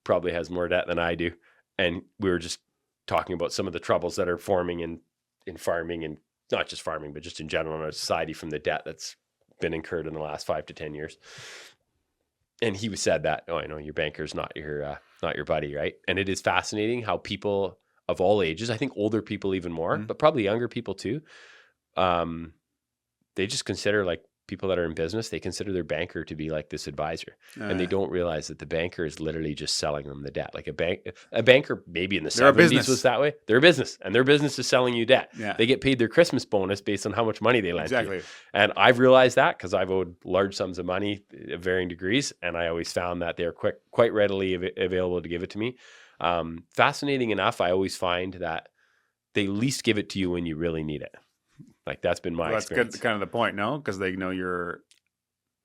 probably has more debt than I do. And we were just talking about some of the troubles that are forming in farming, and not just farming, but just in general in our society from the debt that's been incurred in the last 5 to 10 years. And he said that, oh, I know your banker's not your buddy, right? And it is fascinating how people of all ages, I think older people even more, but probably younger people too, they just consider, like, people that are in business, they consider their banker to be like this advisor, and they don't realize that the banker is literally just selling them the debt. Like a banker maybe in the 70s was that way. They're a business, and their business is selling you debt. Yeah. They get paid their Christmas bonus based on how much money they lent Exactly. you. And I've realized that because I've owed large sums of money of varying degrees, and I always found that they're quite readily available to give it to me. Fascinating enough, I always find that they least give it to you when you really need it. Like, that's been my experience. That's kind of the point, no? Because they know you're...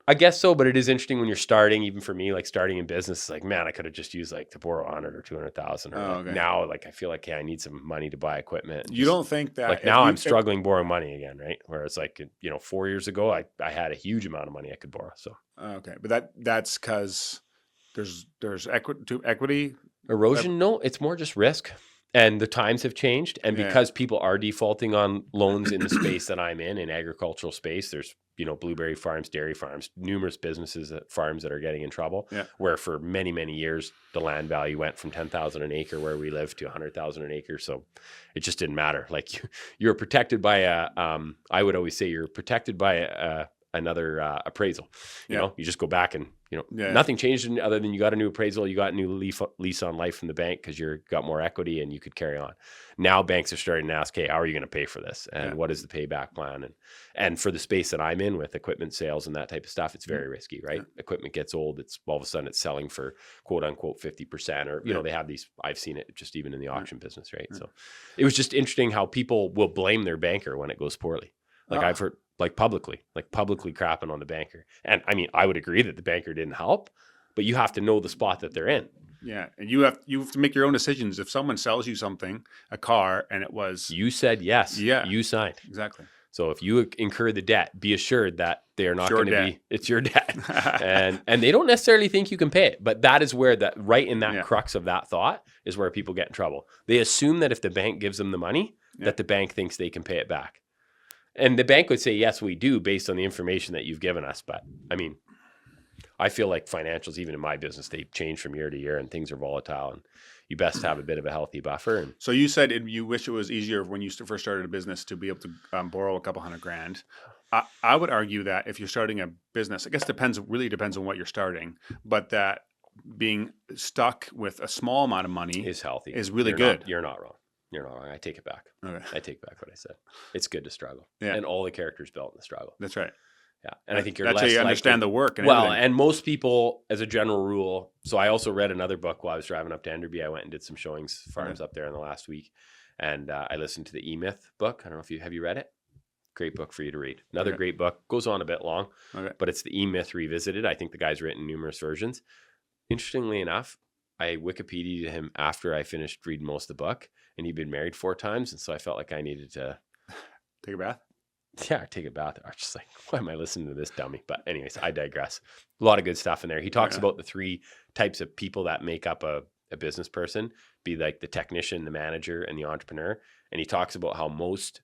I guess so, but it is interesting when you're starting, even for me, like starting in business, it's like, man, I could have just used like to borrow 100 or 200,000. Now, like, I feel like, I need some money to buy equipment. You don't think that... Like, now I'm struggling borrowing money again, right? Where it's like, 4 years ago, I had a huge amount of money I could borrow. So okay, but that's because there's equity erosion. No, it's more just risk. And the times have changed. And because people are defaulting on loans in the space that I'm in agricultural space, there's, blueberry farms, dairy farms, numerous businesses at farms that are getting in trouble, where for many, many years, the land value went from 10,000 an acre where we live to 100,000 an acre. So it just didn't matter. Like, you're protected by I would always say you're protected by another appraisal. You just go back and, nothing changed other than you got a new appraisal, you got a new lease on life from the bank because you got more equity and you could carry on. Now banks are starting to ask, hey, how are you going to pay for this? And what is the payback plan? And for the space that I'm in with equipment sales and that type of stuff, it's very risky, right? Equipment gets old. It's all of a sudden it's selling for quote unquote 50%, or, they have these, I've seen it just even in the auction business, right? So it was just interesting how people will blame their banker when it goes poorly. Like, I've heard, publicly crapping on the banker. And I mean, I would agree that the banker didn't help, but you have to know the spot that they're in. Yeah. And you have to make your own decisions. If someone sells you something, a car, and it was... You said yes. Yeah. You signed. Exactly. So if you incur the debt, be assured that they're not going to be... It's your debt. and they don't necessarily think you can pay it. But that is where right in that crux of that thought is where people get in trouble. They assume that if the bank gives them the money, that the bank thinks they can pay it back. And the bank would say, yes, we do, based on the information that you've given us. But I mean, I feel like financials, even in my business, they change from year to year and things are volatile, and you best have a bit of a healthy buffer. And so you said you wish it was easier when you first started a business to be able to borrow a couple $100,000. I would argue that if you're starting a business, I guess really depends on what you're starting, but that being stuck with a small amount of money is healthy. Is really good. You're not wrong. You're not wrong. I take it back. Okay. I take back what I said. It's good to struggle. Yeah. And all the characters built in the struggle. That's right. Yeah. And I think you're That's less how you understand the work and everything. and most people, as a general rule, so I also read another book while I was driving up to Enderby. I went and did some showings, farms up there in the last week. And I listened to the E-Myth book. I don't know if have you read it? Great book for you to read. Another great book. Goes on a bit long, but it's the E-Myth Revisited. I think the guy's written numerous versions. Interestingly enough, I Wikipedia'd him after I finished reading most of the book, and he'd been married 4 times. And so I felt like I needed to take a bath. Yeah, take a bath. I was just like, why am I listening to this dummy? But anyways, I digress. A lot of good stuff in there. He talks about the 3 types of people that make up a business person, be like the technician, the manager, and the entrepreneur. And he talks about how most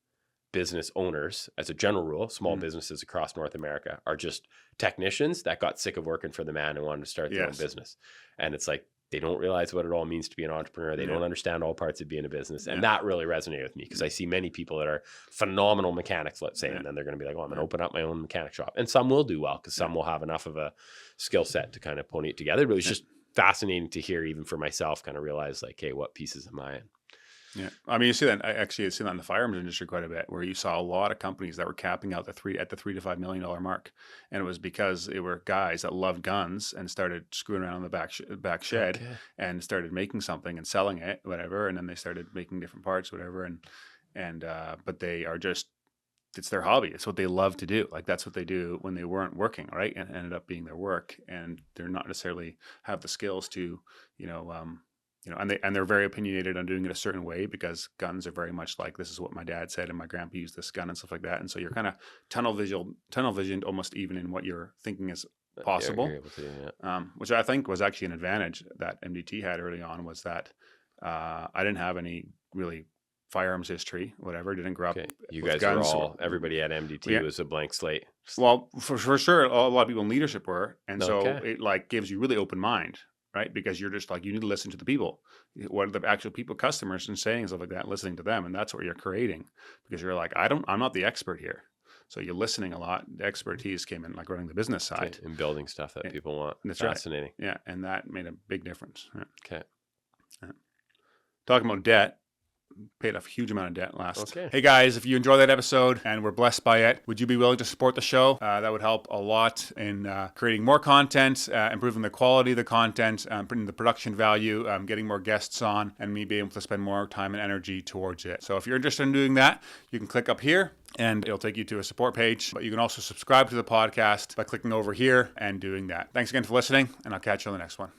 business owners, as a general rule, small businesses across North America, are just technicians that got sick of working for the man and wanted to start their own business. And it's like, they don't realize what it all means to be an entrepreneur. They don't understand all parts of being a business. And that really resonated with me because I see many people that are phenomenal mechanics, let's say, and then they're going to be like, oh, I'm going to open up my own mechanic shop. And some will do well because some will have enough of a skill set to kind of pony it together. But it was just fascinating to hear, even for myself, kind of realize like, hey, what pieces am I in? Yeah. I mean, you see that, I've seen that in the firearms industry quite a bit, where you saw a lot of companies that were capping out at the $3 to $5 million mark. And it was because it were guys that loved guns and started screwing around in the back shed and started making something and selling it, whatever. And then they started making different parts, whatever. But they are just, it's their hobby. It's what they love to do. Like, that's what they do when they weren't working, right? And it ended up being their work. And they're not necessarily have the skills to, and they're very opinionated on doing it a certain way, because guns are very much like, this is what my dad said and my grandpa used this gun and stuff like that. And so you're kind of tunnel visioned almost even in what you're thinking is possible. You're able to, yeah. Which I think was actually an advantage that MDT had early on, was that I didn't have any really firearms history, whatever. Didn't grow up Okay. You with guys guns. were all, everybody at MDT Yeah. was a blank slate. Well, for sure, a lot of people in leadership were, and so Okay. it like gives you really open mind, right? Because you're just like, you need to listen to the people. What are the actual people, customers, and saying stuff like that, listening to them, and that's what you're creating. Because you're like, I'm not the expert here, so you're listening a lot. The expertise came in like running the business side And building stuff that people want. That's Fascinating. right. Yeah, and that made a big difference. Yeah. Okay. Talking about debt, paid a huge amount of debt last. Okay. Hey guys, if you enjoyed that episode and were blessed by it, would you be willing to support the show? That would help a lot in creating more content, improving the quality of the content, putting the production value, getting more guests on, and me being able to spend more time and energy towards it. So if you're interested in doing that, you can click up here and it'll take you to a support page. But you can also subscribe to the podcast by clicking over here and doing that. Thanks again for listening, and I'll catch you on the next one.